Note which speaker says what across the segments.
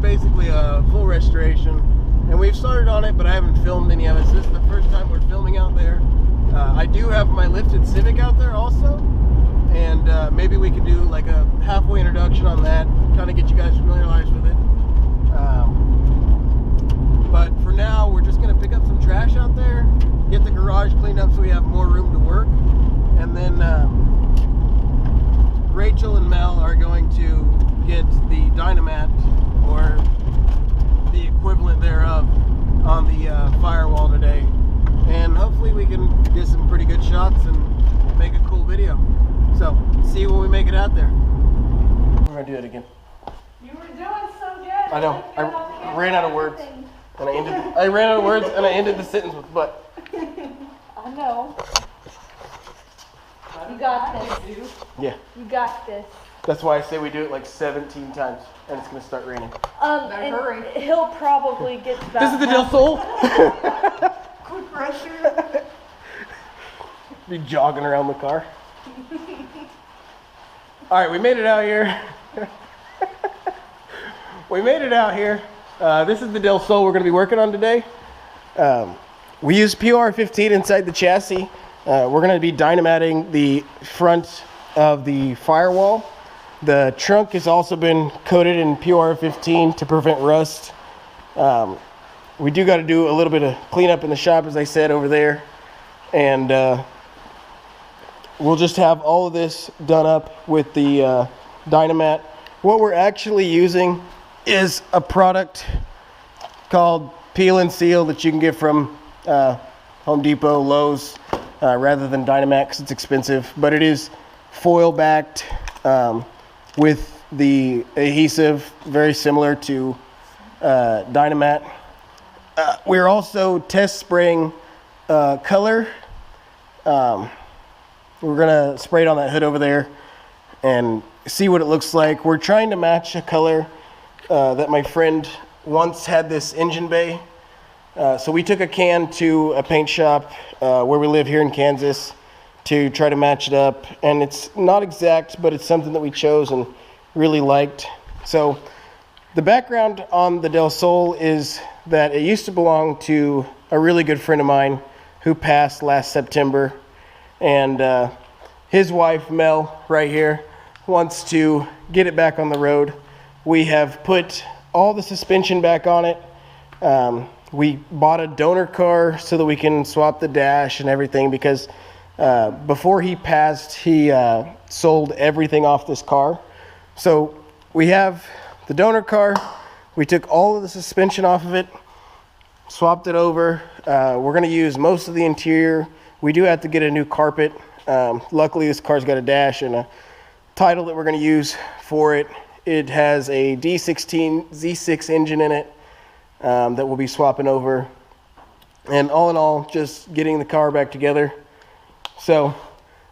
Speaker 1: basically a full restoration, and we've started on it, but I haven't filmed any of it. So this is the first time we're filming out there. I do have my lifted Civic out there also, and maybe we could do like a halfway introduction on that, kind of get you guys familiarized with it. But for now, we're just going to pick up some trash out there, get the garage cleaned up so we have more room to work, and then Rachel and Mel are going to get the dynamat, or the equivalent thereof, on the firewall today, and hopefully we can get some pretty good shots and make a cool video. So see when we make it out there. We're gonna do it again.
Speaker 2: You were doing so good.
Speaker 1: I know. I ran out of words, and I ran out of words, and I ended the sentence with "but."
Speaker 2: I know. You got this.
Speaker 1: Yeah.
Speaker 2: You got this.
Speaker 1: That's why I say we do it like 17 times, and it's gonna start raining.
Speaker 2: And hurry. He'll probably get back.
Speaker 1: This is the delsol.
Speaker 2: Quick pressure.
Speaker 1: Be jogging around the car. All right, we made it out here. We made it out here. This is the delsol we're gonna be working on today. We use PR15 inside the chassis. We're gonna be dynamatting the front of the firewall. The trunk has also been coated in PR15 to prevent rust. We do got to do a little bit of cleanup in the shop, as I said, over there, and we'll just have all of this done up with the dynamat. What we're actually using is a product called Peel and Seal that you can get from Home Depot, Lowe's, rather than dynamat because it's expensive, but it is foil backed with the adhesive very similar to dynamat. We're also test spraying color. We're gonna spray it on that hood over there and see what it looks like. We're trying to match a color that my friend once had this engine bay. So we took a can to a paint shop where we live here in Kansas to try to match it up, and it's not exact, but it's something that we chose and really liked. So the background on the delsol is that it used to belong to a really good friend of mine who passed last September, and his wife Mel right here wants to get it back on the road. We have put all the suspension back on it. We bought a donor car so that we can swap the dash and everything, because before he passed, he sold everything off this car. So we have the donor car. We took all of the suspension off of it, swapped it over. We're going to use most of the interior. We do have to get a new carpet. Luckily, this car's got a dash and a title that we're going to use for it. It has a D16 Z6 engine in it that we'll be swapping over. And all in all, just getting the car back together. So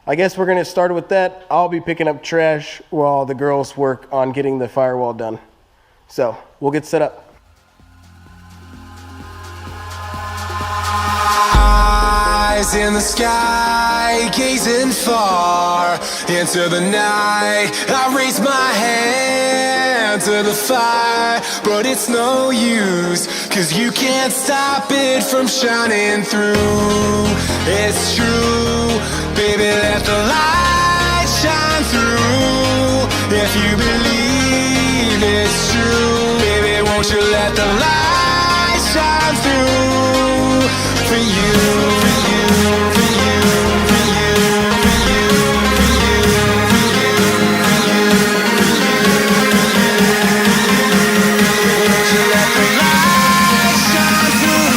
Speaker 1: I guess we're going to start with that. I'll be picking up trash while the girls work on getting the firewall done. So we'll get set up.
Speaker 3: Eyes in the sky, gazing far into the night. I raise my hand to the fire, but it's no use, 'cause you can't stop it from shining through. It's true, baby, let the light shine through. If you believe it's true, baby, won't you let the light shine through for you, for you, for you, for you, for you, for you, for you, for you, won't you let the light shine through?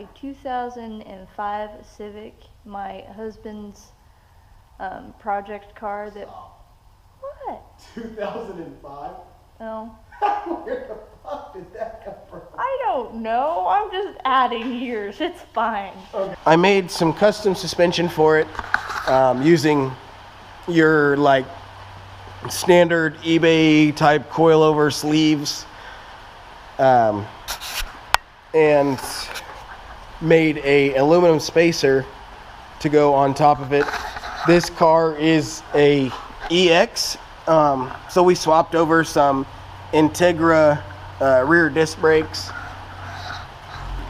Speaker 2: a 2005 Civic, my husband's project car that. What?
Speaker 1: 2005?
Speaker 2: Oh.
Speaker 1: Where the fuck did that come from?
Speaker 2: I don't know. I'm just adding years. It's fine.
Speaker 1: Okay. I made some custom suspension for it using your like standard eBay type coilover sleeves, and made a aluminum spacer to go on top of it. This car is a EX, so we swapped over some Integra rear disc brakes.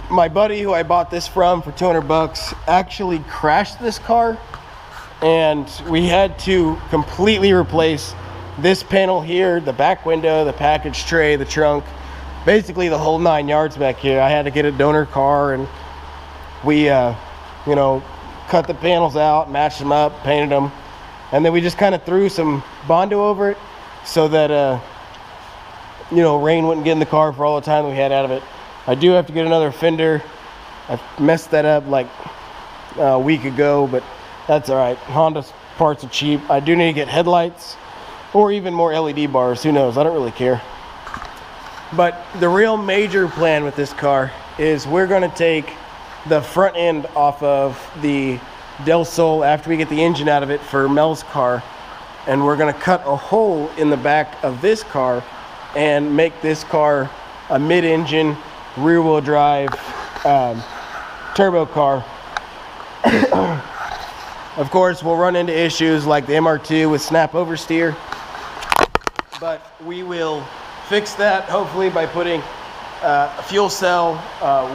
Speaker 1: My buddy who I bought this from for 200 bucks actually crashed this car, and we had to completely replace this panel here, the back window, the package tray, the trunk, basically the whole 9 yards back here. I had to get a donor car, and we you know, cut the panels out, matched them up, painted them, and then we just kind of threw some Bondo over it so that you know, rain wouldn't get in the car for all the time that we had out of it. I do have to get another fender. I messed that up like a week ago, but that's all right. Honda parts are cheap. I do need to get headlights or even more LED bars. Who knows? I don't really care. But the real major plan with this car is we're going to take the front end off of the delsol after we get the engine out of it for Mel's car, and we're going to cut a hole in the back of this car and make this car a mid-engine rear-wheel drive turbo car. Of course, we'll run into issues like the MR2 with snap oversteer, but we will fix that hopefully by putting a fuel cell,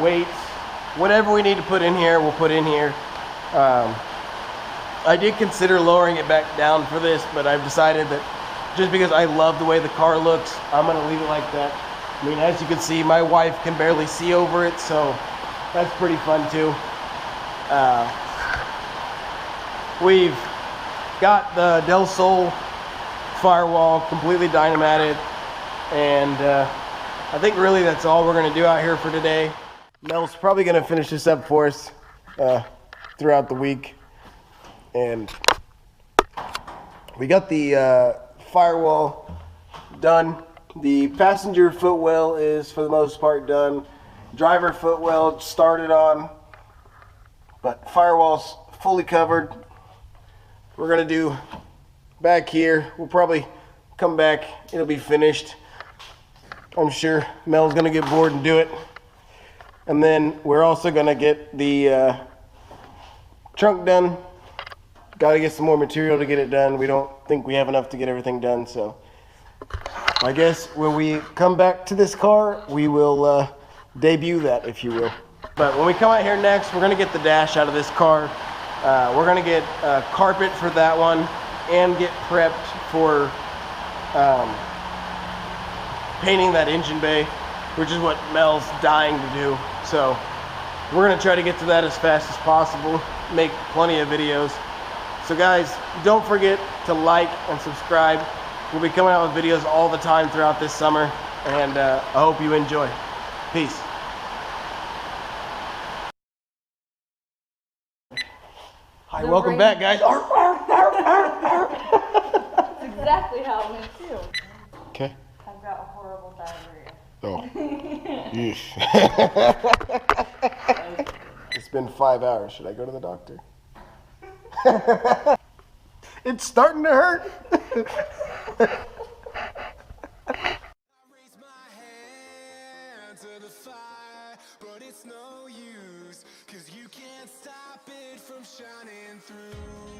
Speaker 1: weights, whatever we need to put in here, we'll put in here. I did consider lowering it back down for this, but I've decided that just because I love the way the car looks, I'm going to leave it like that. I mean, as you can see, my wife can barely see over it, so that's pretty fun too. We've got the delsol firewall completely dynamated, and I think really that's all we're going to do out here for today. Mel's probably going to finish this up for us throughout the week, and we got the firewall done. The passenger footwell is for the most part done. Driver footwell started on, but firewall's fully covered. We're gonna do back here. We'll probably come back, it'll be finished. I'm sure Mel's gonna get bored and do it. And then we're also gonna get the trunk done. Got to get some more material to get it done. We don't think we have enough to get everything done, so I guess when we come back to this car, we will debut that, if you will. But when we come out here next, we're going to get the dash out of this car. We're going to get carpet for that one and get prepped for painting that engine bay, which is what Mel's dying to do. So we're going to try to get to that as fast as possible, make plenty of videos. So guys, don't forget to like and subscribe. We'll be coming out with videos all the time throughout this summer, and I hope you enjoy. Peace. Hi, welcome back, guys.
Speaker 2: That's exactly how it went too.
Speaker 1: Okay.
Speaker 2: I've got a horrible diarrhea.
Speaker 1: Oh. Yeesh. It's been 5 hours. Should I go to the doctor? It's starting to hurt.
Speaker 3: I raise my hand to the fire, but it's no use, 'cause you can't stop it from shining through.